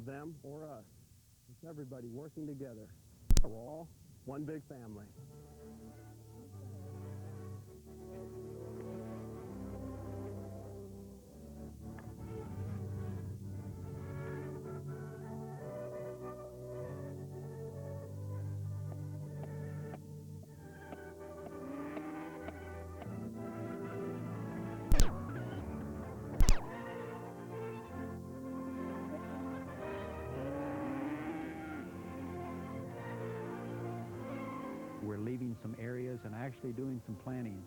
them or us. It's everybody working together. We're all one big family. We're leaving some areas and actually doing some plantings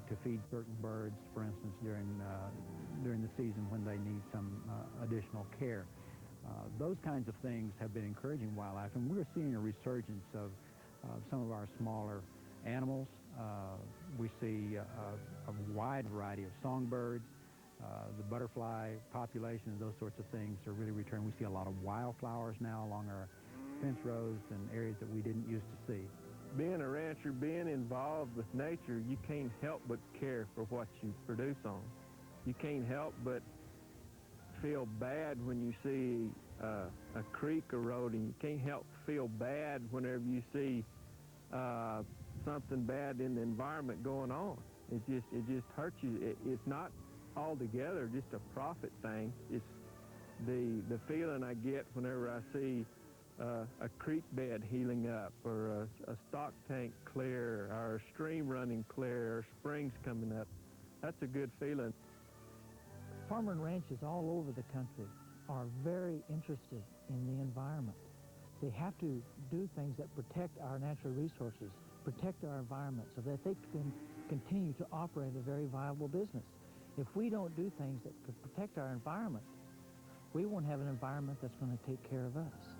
to feed certain birds, for instance, during the season when they need some additional care. Those kinds of things have been encouraging wildlife, and we're seeing a resurgence of some of our smaller animals. We see a wide variety of songbirds. The butterfly population and those sorts of things are really returning. We see a lot of wildflowers now along our fence rows and areas that we didn't used to see. Being a rancher, being involved with nature, you can't help but care for what you produce on. You can't help but feel bad when you see a creek eroding. You can't help feel bad whenever you see something bad in the environment going on. It just hurts you. It's not altogether just a profit thing. It's the feeling I get whenever I see a creek bed healing up, or a stock tank clear, or a stream running clear, or springs coming up. That's a good feeling. Farmer and ranches all over the country are very interested in the environment. They have to do things that protect our natural resources, protect our environment, so that they can continue to operate a very viable business. If we don't do things that could protect our environment, we won't have an environment that's going to take care of us.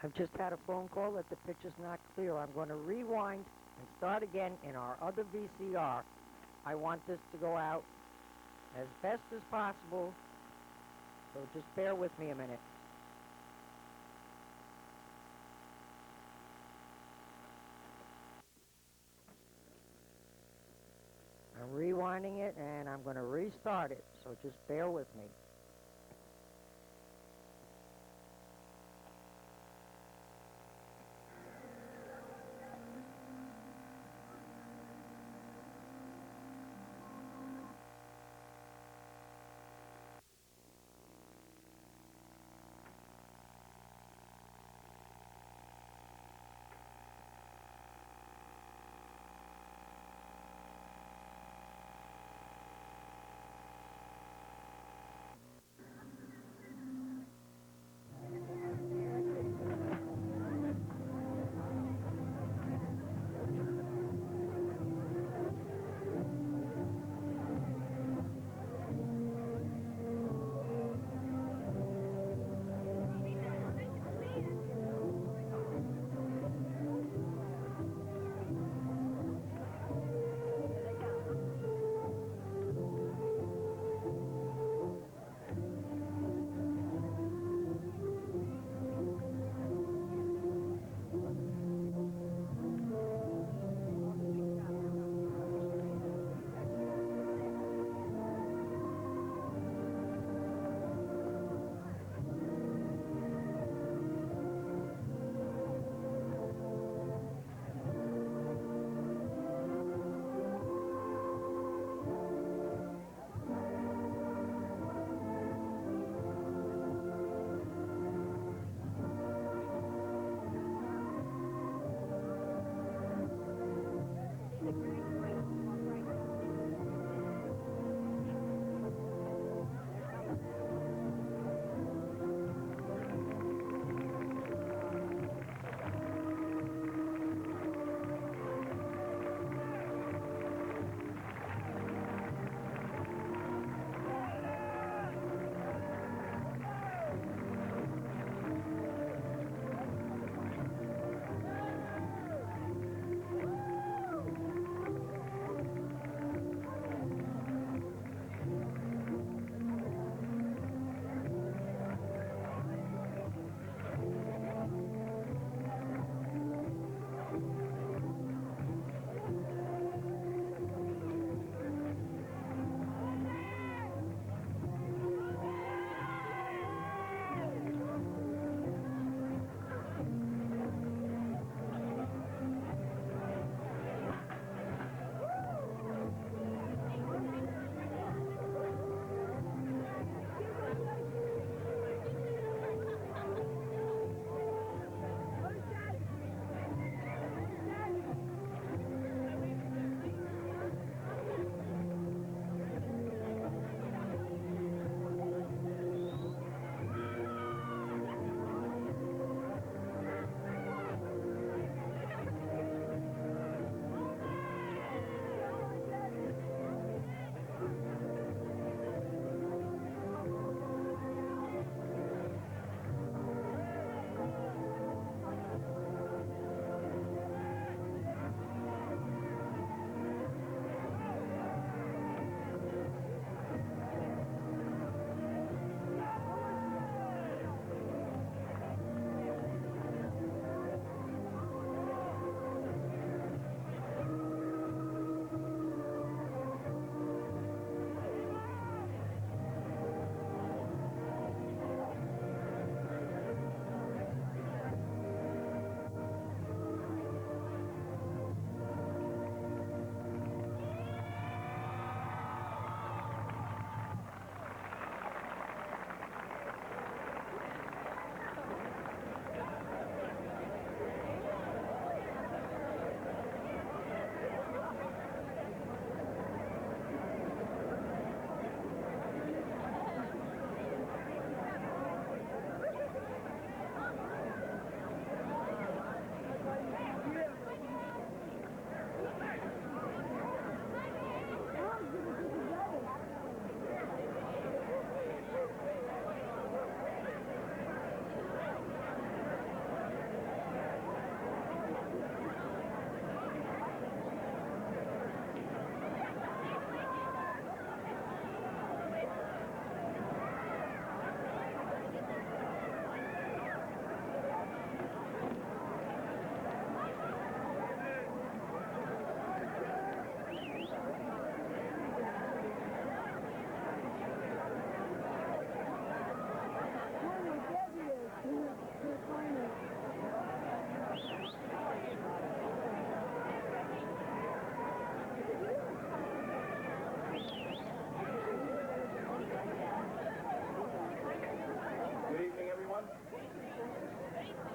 I've just had a phone call that the picture's not clear. I'm going to rewind and start again in our other VCR. I want this to go out as best as possible, so just bear with me a minute. I'm rewinding it, and I'm going to restart it, so just bear with me.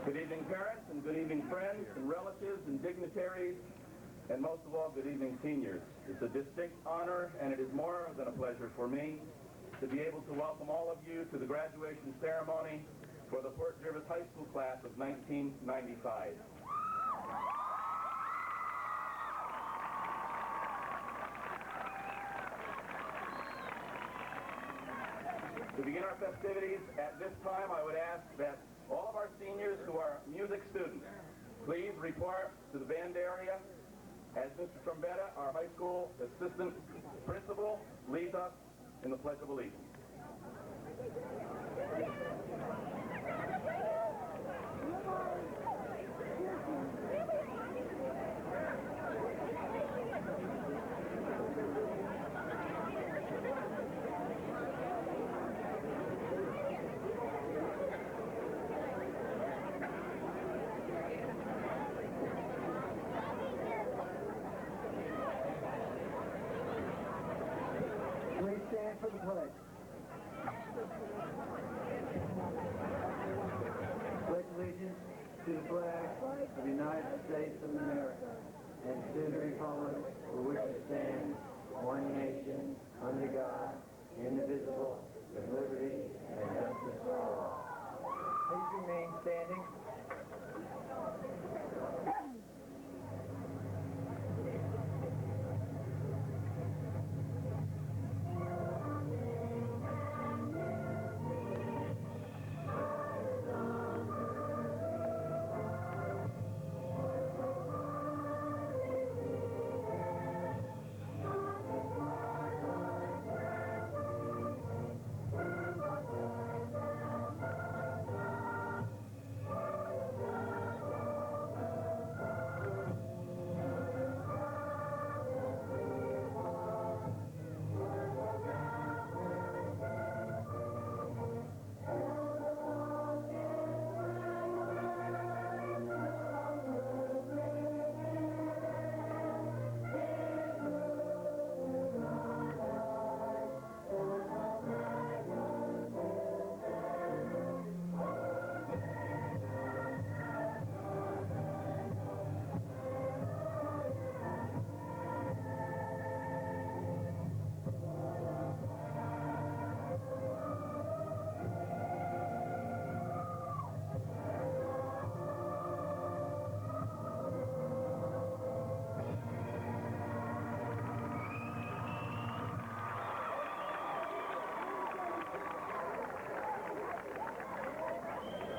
Good evening, parents, and good evening, friends, and relatives, and dignitaries, and most of all, good evening, seniors. It's a distinct honor, and it is more than a pleasure for me to be able to welcome all of you to the graduation ceremony for the Fort Jervis High School class of 1995. To begin our festivities at this time, I would ask that all of our seniors who are music students, please report to the band area as Mr. Trombetta, our high school assistant principal, leads us in the Pledge of Allegiance. Please stand for the pledge. Pledge allegiance to the flag of the United States of America and to the republic for which it stands, one nation, under God, indivisible, with liberty and justice for all. Please remain standing.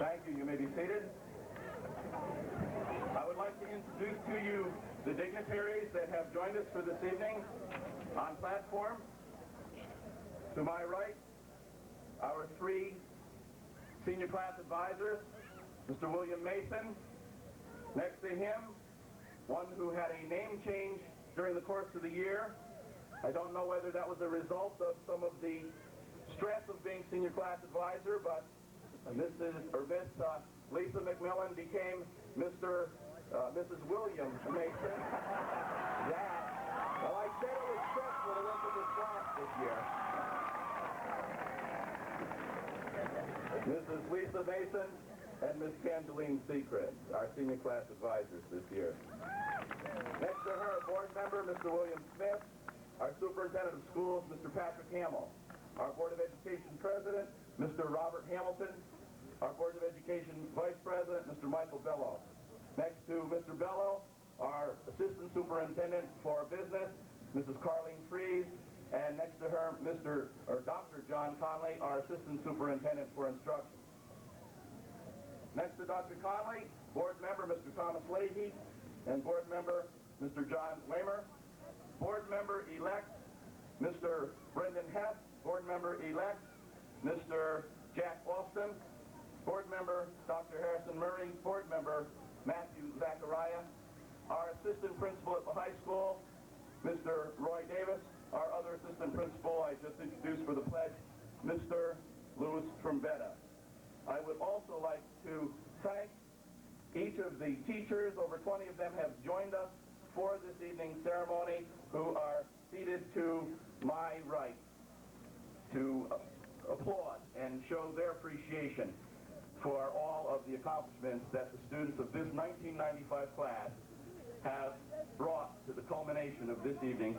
Thank you. You may be seated. I would like to introduce to you the dignitaries that have joined us for this evening on platform. To my right, our three senior class advisors, Mr. William Mason. Next to him, one who had a name change during the course of the year. I don't know whether that was a result of some of the stress of being senior class advisor, but Miss Lisa McMillan became Mrs. William Mason. Well, I said it was stressful to work with this class this year. Mrs. Lisa Mason and Miss Candeline Seacrest, our senior class advisors this year. Next to her, a board member, Mr. William Smith, our superintendent of schools, Mr. Patrick Hamill, our Board of Education president, Mr. Robert Hamilton, our Board of Education Vice President, Mr. Michael Bellow. Next to Mr. Bellow, our Assistant Superintendent for Business, Mrs. Carlene Fries, and next to her, Dr. John Conley, our Assistant Superintendent for Instruction. Next to Dr. Conley, Board Member Mr. Thomas Leahy, and Board Member Mr. John Waymer. Board Member-elect Mr. Brendan Hess, Board Member-elect Mr. Jack Austin, Board Member Dr. Harrison Murray, Board Member Matthew Zachariah, our Assistant Principal at the high school, Mr. Roy Davis, our other Assistant Principal I just introduced for the pledge, Mr. Louis Trombetta. I would also like to thank each of the teachers, over 20 of them have joined us for this evening's ceremony, who are seated to my right to applaud and show their appreciation. for all of the accomplishments that the students of this 1995 class have brought to the culmination of this evening,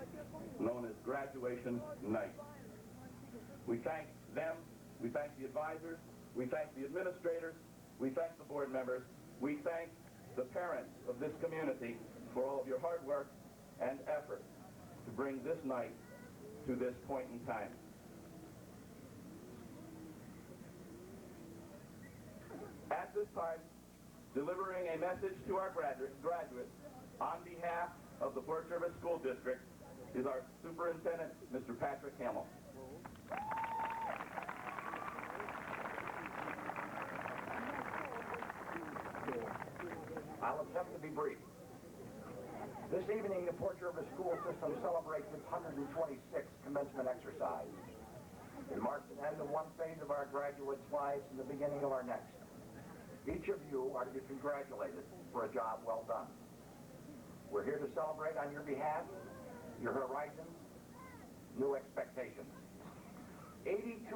known as graduation night. We thank them, we thank the advisors, we thank the administrators, we thank the board members, we thank the parents of this community for all of your hard work and effort to bring this night to this point in time. At this time, delivering a message to our graduates on behalf of the Port Jervis School District is our Superintendent, Mr. Patrick Hamill. I'll attempt to be brief. This evening, the Port Jervis school system celebrates its 126th commencement exercise. It marks the end of one phase of our graduates' lives and the beginning of our next. Each of you are to be congratulated for a job well done. We're here to celebrate on your behalf, your horizons, new expectations. 82%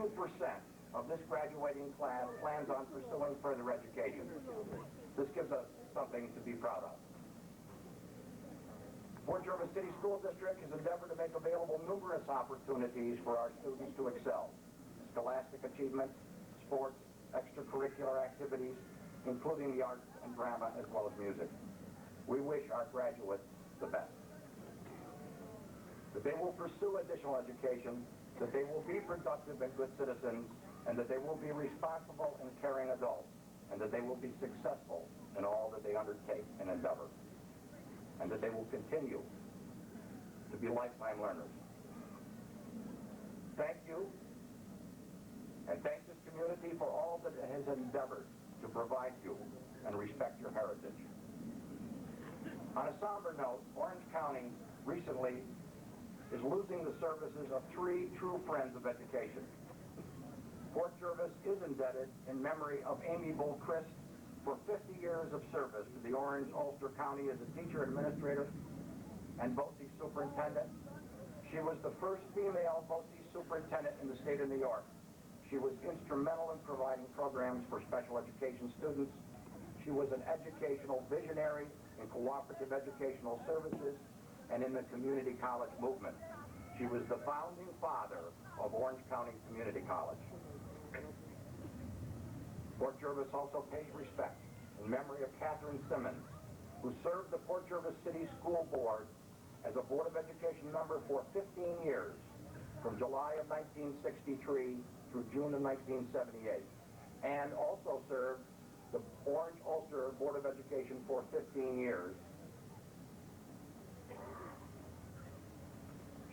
of this graduating class plans on pursuing further education. This gives us something to be proud of. Port Jervis City School District has endeavored to make available numerous opportunities for our students to excel. Scholastic achievements, sports, extracurricular activities, including the arts and drama as well as music. We wish our graduates the best. That they will pursue additional education, that they will be productive and good citizens, and that they will be responsible and caring adults, and that they will be successful in all that they undertake and endeavor, and that they will continue to be lifetime learners. Thank you, and thank this community for all that it has endeavored to provide you and respect your heritage. On a somber note, Orange County recently is losing the services of 3 true friends of education. Port Jervis is indebted in memory of Amy Bull-Christ for 50 years of service to the Orange Ulster County as a teacher administrator and BOCES superintendent. She was the first female BOCES superintendent in the state of New York. She was instrumental in providing programs for special education students. She was an educational visionary in cooperative educational services and in the community college movement. She was the founding father of Orange County Community College. Port Jervis also pays respect in memory of Catherine Simmons, who served the Port Jervis City School Board as a Board of Education member for 15 years, from July of 1963 through June of 1978, and also served the Orange Ulster Board of Education for 15 years.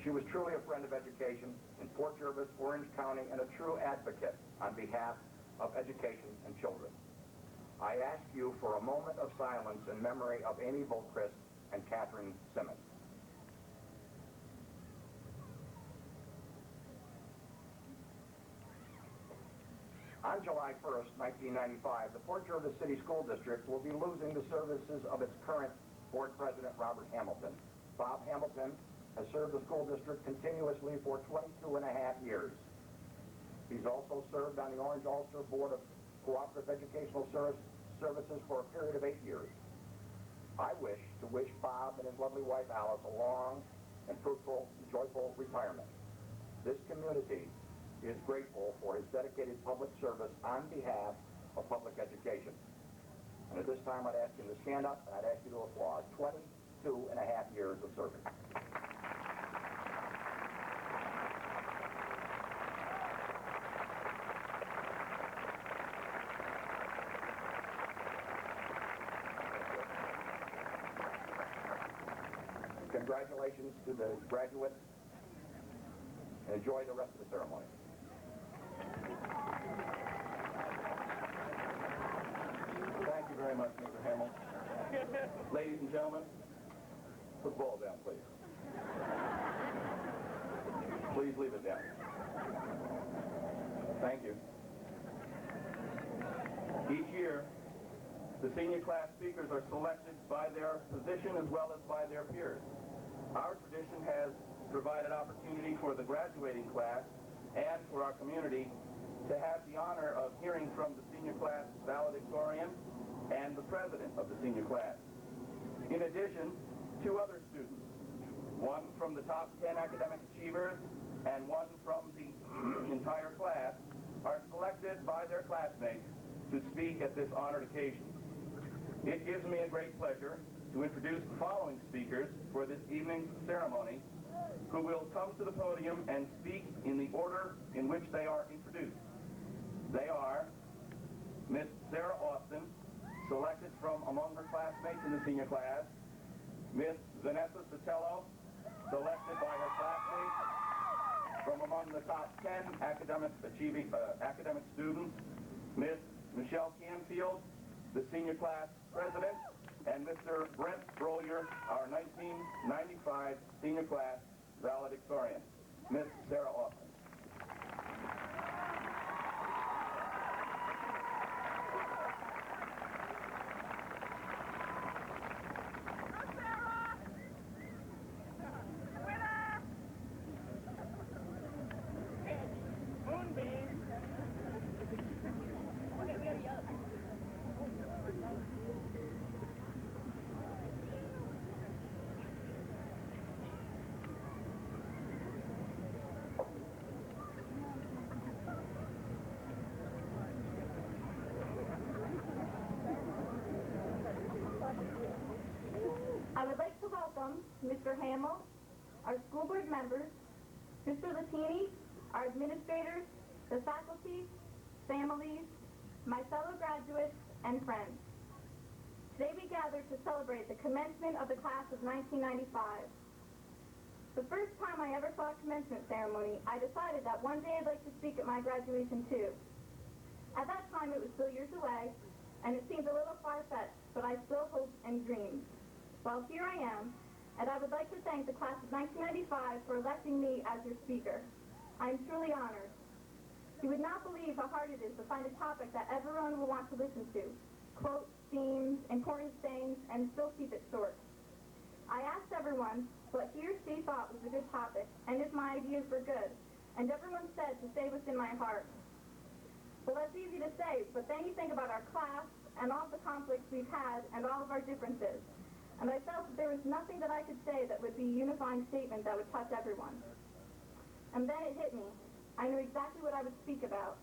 She was truly a friend of education in Port Jervis, Orange County, and a true advocate on behalf of education and children. I ask you for a moment of silence in memory of Amy Bull-Christ and Catherine Simmons. On July 1st, 1995, the Port Jervis City School District will be losing the services of its current board president, Robert Hamilton. Bob Hamilton has served the school district continuously for 22 and a half years. He's also served on the Orange Ulster Board of Cooperative Educational Services for a period of 8 years. I wish to wish Bob and his lovely wife Alice a long and fruitful, joyful retirement. This community is grateful for his dedicated public service on behalf of public education. And at this time, I'd ask him to stand up, and I'd ask you to applaud 22 and a half years of service. Congratulations to the graduates, and enjoy the rest of the ceremony. Thank you very much, Mr. Hamill. Ladies and gentlemen, put the ball down, please. Please leave it down. Thank you. Each year, the senior class speakers are selected by their position as well as by their peers. Our tradition has provided opportunity for the graduating class and for our community to have the honor of hearing from the senior class valedictorian and the president of the senior class. In addition, two other students, one from the top 10 academic achievers and one from the entire class, are selected by their classmates to speak at this honored occasion. It gives me a great pleasure to introduce the following speakers for this evening's ceremony, who will come to the podium and speak in the order in which they are introduced. They are Miss Sarah Austin, selected from among her classmates in the senior class, Miss Vanessa Sotelo, selected by her classmates from among the top 10 academic students, Miss Michelle Canfield, the senior class president, and Mr. Brent Brolier, our 1995 senior class valedictorian. Miss Sarah Austin. I would like to welcome Mr. Hamill, our school board members, Mr. Latini, our administrators, the faculty, families, my fellow graduates, and friends. Today we gather to celebrate the commencement of the class of 1995. The first time I ever saw a commencement ceremony, I decided that one day I'd like to speak at my graduation too. At that time it was still years away, and it seemed a little far-fetched, but I still hoped and dreamed. Well, here I am, and I would like to thank the class of 1995 for electing me as your speaker. I am truly honored. You would not believe how hard it is to find a topic that everyone will want to listen to. Quotes, themes, important things, and still keep it short. I asked everyone what he or she thought was a good topic, and if my ideas were good, and everyone said to stay within my heart. Well, that's easy to say, but then you think about our class, and all the conflicts we've had, and all of our differences. And I felt that there was nothing that I could say that would be a unifying statement that would touch everyone. And then it hit me. I knew exactly what I would speak about.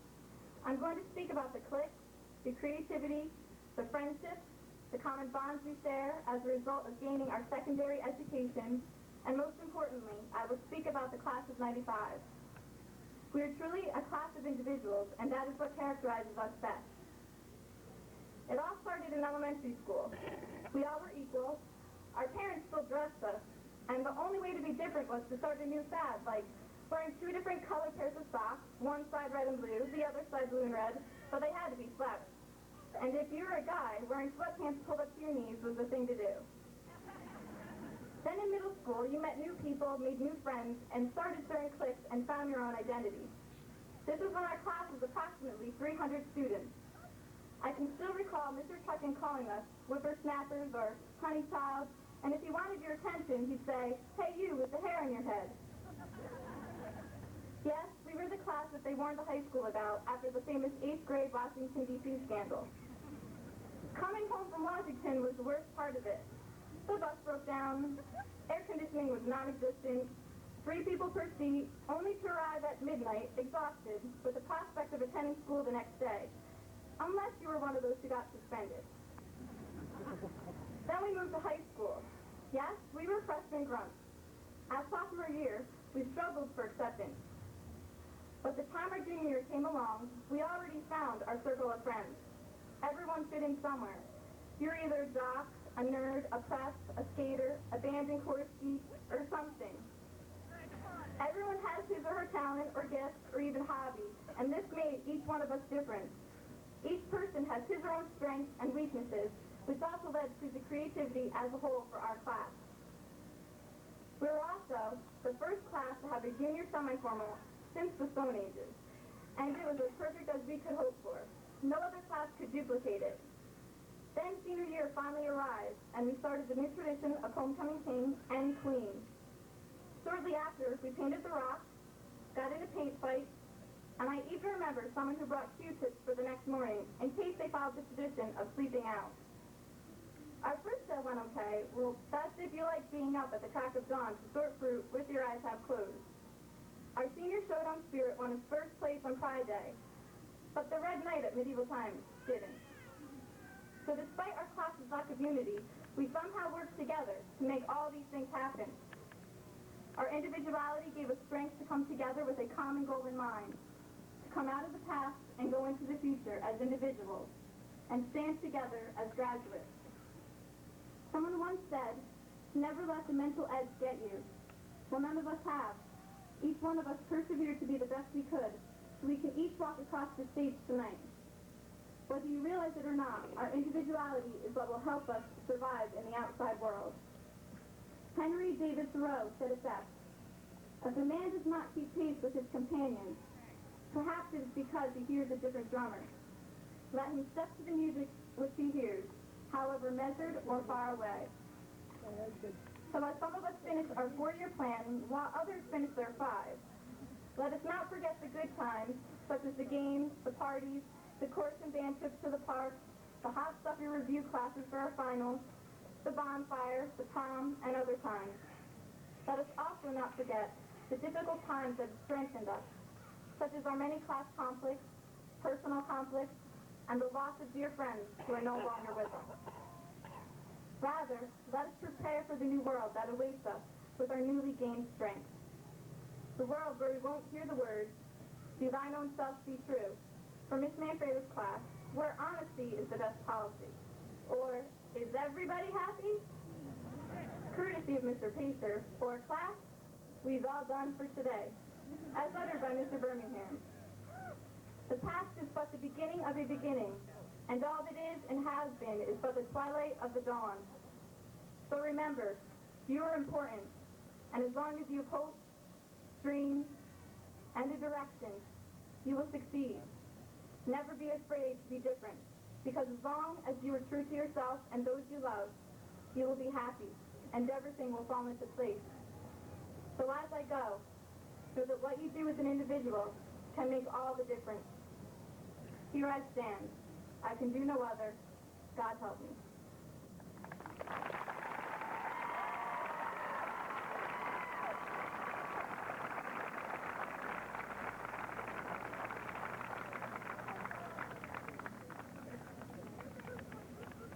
I'm going to speak about the cliques, the creativity, the friendships, the common bonds we share as a result of gaining our secondary education, and most importantly, I will speak about the class of 95. We are truly a class of individuals, and that is what characterizes us best. It all started in elementary school. We all were equal. Our parents still dressed us, and the only way to be different was to start a new fad, like wearing two different colored pairs of socks, one side red and blue, the other side blue and red, but they had to be swept. And if you were a guy, wearing sweatpants pulled up to your knees was the thing to do. Then in middle school, you met new people, made new friends, and started starting cliques and found your own identity. This was when our class was approximately 300 students. I can still recall Mr. Tucken calling us whippersnappers or honey child, and if he wanted your attention, he'd say, "Hey, you with the hair on your head." Yes, we were the class that they warned the high school about after the famous 8th grade Washington, D.C. scandal. Coming home from Washington was the worst part of it. The bus broke down, air conditioning was non-existent, 3 people per seat, only to arrive at midnight, exhausted, with the prospect of attending school the next day. Unless you were one of those who got suspended. Then we moved to high school. Yes, we were freshman grunts. At sophomore year, we struggled for acceptance. But the time our junior year came along, we already found our circle of friends. Everyone fit in somewhere. You're either a jock, a nerd, a prep, a skater, a band and chorus geek, or something. Everyone has his or her talent or gift or even hobby, and this made each one of us different. Each person has his or her own strengths and weaknesses, which also led to the creativity as a whole for our class. We were also the first class to have a junior semi-formal since the Stone Ages, and it was as perfect as we could hope for. No other class could duplicate it. Then senior year finally arrived, and we started the new tradition of homecoming king and queen. Shortly after, we painted the rock, got in a paint fight, And I even remember someone who brought Q-tips for the next morning in case they followed the tradition of sleeping out. Our first show went okay. Well, that's if you like being up at the crack of dawn to sort fruit with your eyes half closed. Our senior showdown spirit won its first place on Pride Day, but the Red Knight at medieval times didn't. So despite our class's lack of unity, we somehow worked together to make all these things happen. Our individuality gave us strength to come together with a common goal in mind, to come out of the past and go into the future as individuals, and stand together as graduates. Someone once said, never let the mental edge get you. Well, none of us have. Each one of us persevered to be the best we could, so we can each walk across the stage tonight. Whether you realize it or not, our individuality is what will help us survive in the outside world. Henry David Thoreau said it best. If a man does not keep pace with his companions, perhaps it is because he hears a different drummer. Let him step to the music which he hears, however measured or far away. So as some of us finish our 4-year plan, while others finish their 5, let us not forget the good times, such as the games, the parties, the chorus and band trips to the park, the hot stuffy review classes for our finals, the bonfire, the prom, and other times. Let us also not forget the difficult times that have strengthened us, such as our many class conflicts, personal conflicts, and the loss of dear friends who are no longer with us. Rather, let us prepare for the new world that awaits us with our newly gained strength. The world where we won't hear the words, "Do thine own self be true," from Miss Manfredo's class, where honesty is the best policy. Or, "Is everybody happy?" Courtesy of Mr. Pacer, or class, we've all done for today, as uttered by Mr. Birmingham. The past is but the beginning of a beginning, and all that is and has been is but the twilight of the dawn. So remember, you are important, and as long as you have hope, dreams, and a direction, you will succeed. Never be afraid to be different, because as long as you are true to yourself and those you love, you will be happy, and everything will fall into place. So as I go, know that what you do as an individual can make all the difference. Here I stand. I can do no other. God help me.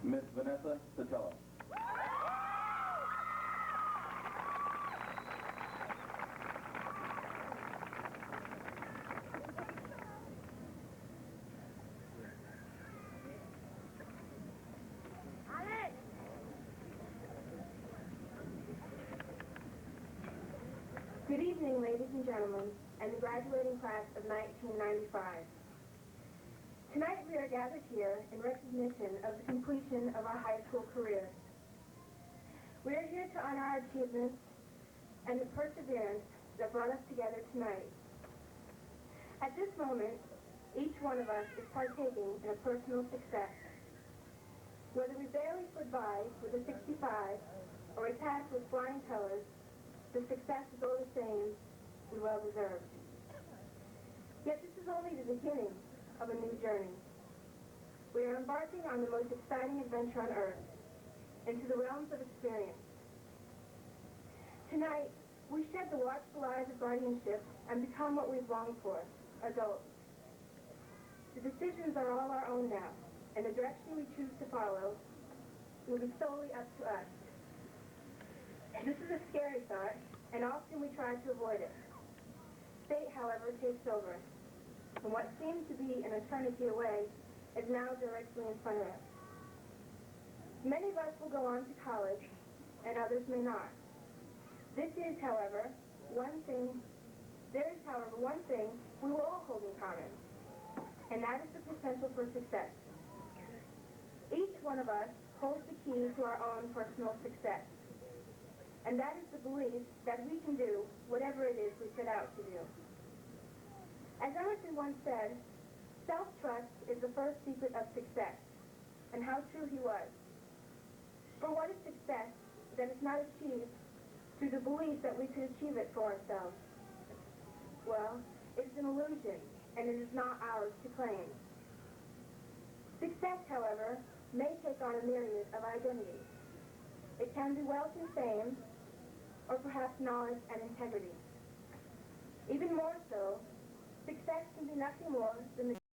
Miss Vanessa Sotelo. Good evening, ladies and gentlemen, and the graduating class of 1995. Tonight we are gathered here in recognition of the completion of our high school career. We are here to honor our achievements and the perseverance that brought us together tonight. At this moment, each one of us is partaking in a personal success. Whether we barely slid by with a 65 or we passed with flying colors, the success is all the same and well-deserved. Yet this is only the beginning of a new journey. We are embarking on the most exciting adventure on earth, into the realms of experience. Tonight, we shed the watchful eyes of guardianship and become what we've longed for, adults. The decisions are all our own now, and the direction we choose to follow will be solely up to us. This is a scary thought, and often we try to avoid it. Fate, however, takes over, and what seemed to be an eternity away is now directly in front of us. Many of us will go on to college, and others may not. There is, however, one thing we will all hold in common, and that is the potential for success. Each one of us holds the key to our own personal success, and that is the belief that we can do whatever it is we set out to do. As Emerson once said, self-trust is the first secret of success, and how true he was. For what is success that is not achieved through the belief that we could achieve it for ourselves? Well, it's an illusion, and it is not ours to claim. Success, however, may take on a myriad of identities. It can be wealth and fame, or perhaps knowledge and integrity. Even more so, success can be nothing more than the